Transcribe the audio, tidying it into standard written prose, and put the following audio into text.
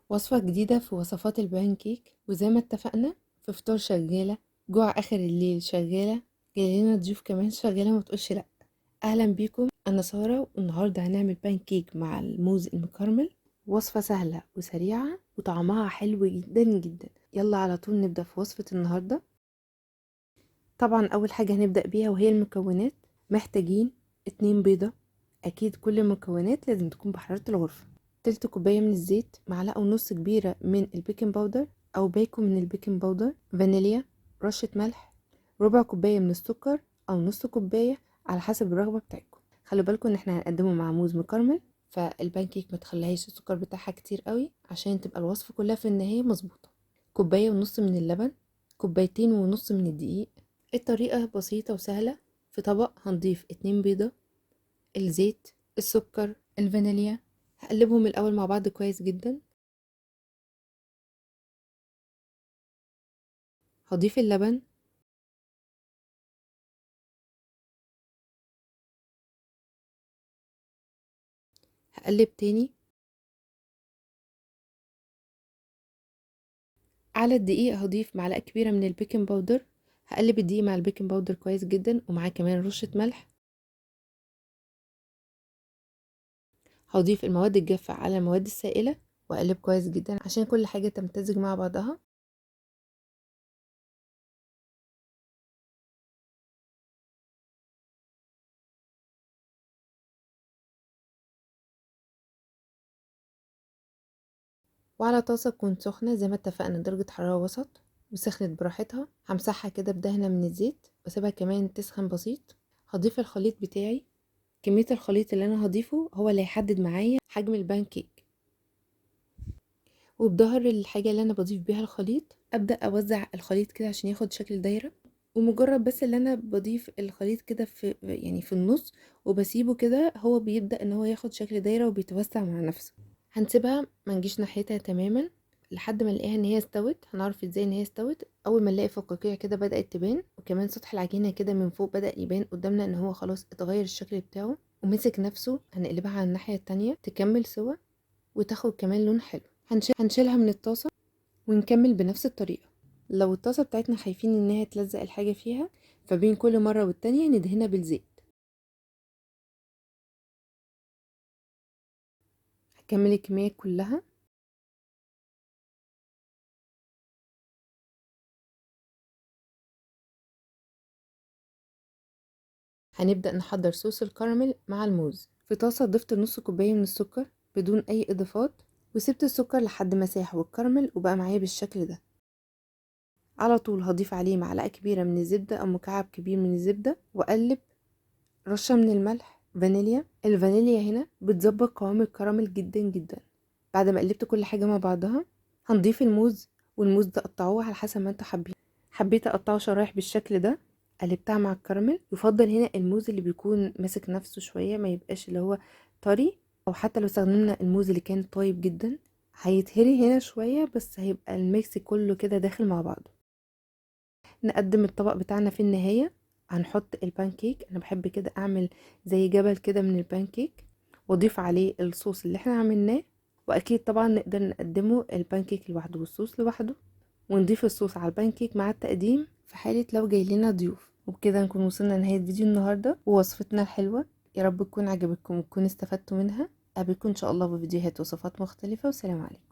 وصفة جديدة في وصفات البانكيك، وزي ما اتفقنا في فطار شغالة، جوع آخر الليل شغالة، جايلنا ضيوف كمان شغالة، ما تقولش لأ. أهلا بيكم، أنا سارة، والنهاردة هنعمل بانكيك مع الموز المكرمل. وصفة سهلة وسريعة وطعمها حلو جدا جدا. يلا على طول نبدأ في وصفة النهاردة. طبعا أول حاجة هنبدأ بيها وهي المكونات. محتاجين 2 بيضة، أكيد كل المكونات لازم تكون بحرارة الغرفة. تلت كوباية من الزيت، معلقة ونص كبيرة من البيكنج باودر أو باكو من البيكنج باودر، فانيليا، رشة ملح، ربع كوباية من السكر أو نص كوباية على حسب الرغبة بتاعتكم. خلي بالكم ان احنا هنقدمه مع موز مكرمل، فالبانكيك ما تخليهاش السكر بتاعها كتير قوي عشان تبقى الوصفة كلها في النهاية مظبوطة. كوباية ونص من اللبن، كوبايتين ونص من الدقيق. الطريقة بسيطة وسهلة. في طبق هنضيف 2 بيضة، الزيت، السكر، الفانيليا، هقلبهم الأول مع بعض كويس جدا. هضيف اللبن، هقلب تاني. على الدقيق هضيف معلقة كبيرة من البيكنج باودر، هقلب الدقيق مع البيكنج باودر كويس جدا ومعاه كمان رشة ملح. هضيف المواد الجافة على المواد السائلة واقلب كويس جدا عشان كل حاجة تمتزج مع بعضها. وعلى طاسة تكون سخنة زي ما اتفقنا درجة حرارة وسط وسخنت براحتها، همسحها كده بدهنة من الزيت واسيبها كمان تسخن بسيط. هضيف الخليط بتاعي. كمية الخليط اللي انا هضيفه هو اللي هيحدد معايا حجم البانكيك. وبظهر الحاجة اللي انا بضيف بيها الخليط ابدأ اوزع الخليط كده عشان ياخد شكل دايرة. ومجرد بس اللي انا بضيف الخليط كده في النص وبسيبه كده، هو بيبدأ ان هو ياخد شكل دايرة وبيتوسع مع نفسه. هنسيبها ما نجيش ناحيتها تماما لحد ما نلاقيها ان هي استوت. هنعرف ازاي ان هي استوت؟ اول ما نلاقي فقاقيع كده بدأت تبان، وكمان سطح العجينة كده من فوق بدأ يبان قدامنا ان هو خلاص اتغير الشكل بتاعه ومسك نفسه، هنقلبها على الناحية التانية تكمل سوا وتاخد كمان لون حلو. هنشيلها من الطاسة ونكمل بنفس الطريقة. لو الطاسة بتاعتنا خايفين انها تلزق الحاجة فيها، فبين كل مرة والتانية ندهنها بالزيت. هكمل الكمية كلها. هنبدأ نحضر صوص الكراميل مع الموز. في طاسة ضفت نص كوباية من السكر بدون أي إضافات، وسبت السكر لحد ما ساح والكراميل وبقى معايا بالشكل ده. على طول هضيف عليه معلقة كبيرة من الزبدة أو مكعب كبير من الزبدة وأقلب. رشة من الملح، فانيليا. الفانيليا هنا بتظبط قوام الكراميل جدا جدا. بعد ما قلبت كل حاجة مع بعضها هنضيف الموز، والموز ده قطعوه على حسب ما انتوا حابين. حبيت اقطعه شرايح بالشكل ده، قلبتها مع الكراميل. يفضل هنا الموز اللي بيكون ماسك نفسه شوية، ما يبقاش اللي هو طري، او حتى لو استخدمنا الموز اللي كان طيب جدا هيتهري هنا شوية، بس هيبقى الميكس كله كده داخل مع بعضه. نقدم الطبق بتاعنا في النهاية. هنحط البانكيك، انا بحب كده اعمل زي جبل كده من البانكيك واضيف عليه الصوص اللي احنا عملناه. واكيد طبعا نقدر نقدمه البانكيك لوحده والصوص لوحده، ونضيف الصوص على البانكيك مع التقديم في حالة لو جاي لنا ضيوف. وبكده نكون وصلنا لنهاية فيديو النهاردة ووصفتنا الحلوة. يا رب تكون عجبتكم وتكون استفدتوا منها. قابلكم ان شاء الله بفيديوهات وصفات مختلفة، وسلام عليكم.